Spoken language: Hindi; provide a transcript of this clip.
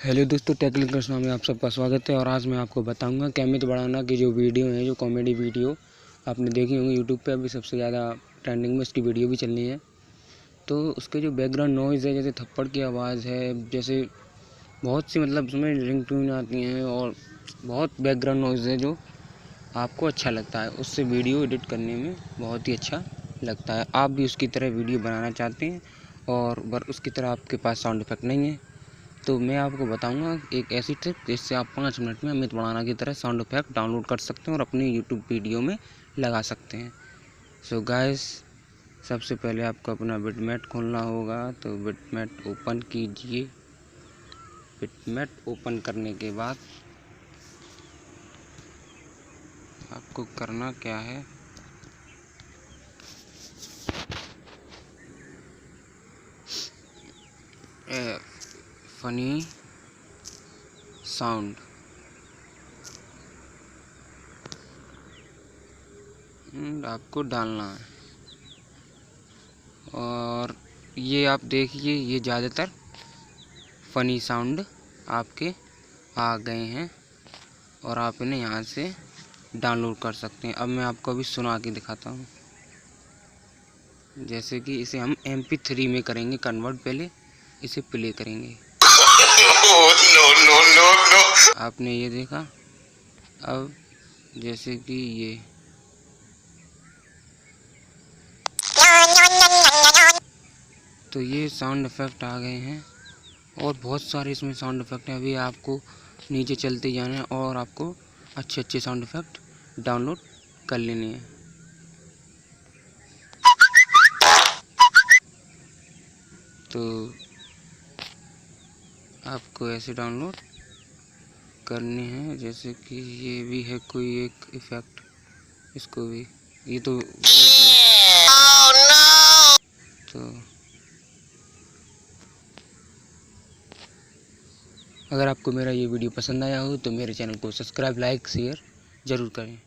हेलो दोस्तों, टेक्निकल कृष्णा में आप सबका स्वागत है। और आज मैं आपको बताऊंगा कि अमित बढ़ाना की जो वीडियो है, जो कॉमेडी वीडियो आपने देखी होंगी यूट्यूब पे, अभी सबसे ज़्यादा ट्रेंडिंग में उसकी वीडियो भी चल रही है। तो उसके जो बैकग्राउंड नॉइज़ है, जैसे थप्पड़ की आवाज़ है, जैसे बहुत सी मतलब उसमें रिंगटोन आती हैं और बहुत बैकग्राउंड नॉइज़ है जो आपको अच्छा लगता है, उससे वीडियो एडिट करने में बहुत ही अच्छा लगता है। आप भी उसकी तरह वीडियो बनाना चाहते हैं और उसकी तरह आपके पास साउंड इफेक्ट नहीं है, तो मैं आपको बताऊंगा एक ऐसी ट्रिक जिससे आप 5 मिनट में अमित बढ़ाना की तरह साउंड इफेक्ट डाउनलोड कर सकते हैं और अपनी यूट्यूब वीडियो में लगा सकते हैं। सो गाइस, सबसे पहले आपको अपना बिटमैट खोलना होगा। तो बिटमैट ओपन कीजिए। बिटमैट ओपन करने के बाद आपको करना क्या है, फनी साउंड आपको डालना है। और ये आप देखिए, ये ज़्यादातर फ़नी साउंड आपके आ गए हैं और आप इन्हें यहाँ से डाउनलोड कर सकते हैं। अब मैं आपको अभी सुना के दिखाता हूँ। जैसे कि इसे हम MP3 में करेंगे कन्वर्ट। पहले इसे प्ले करेंगे। no. आपने ये देखा। अब जैसे कि ये तो ये साउंड इफ़ेक्ट आ गए हैं और बहुत सारे इसमें साउंड इफ़ेक्ट हैं। अभी आपको नीचे चलते जाना है और आपको अच्छे अच्छे साउंड इफ़ेक्ट डाउनलोड कर लेने हैं। तो आपको ऐसे डाउनलोड करने हैं, जैसे कि ये भी है कोई एक इफ़ेक्ट, इसको भी ये तो अगर आपको मेरा ये वीडियो पसंद आया हो तो मेरे चैनल को सब्सक्राइब, लाइक, शेयर ज़रूर करें।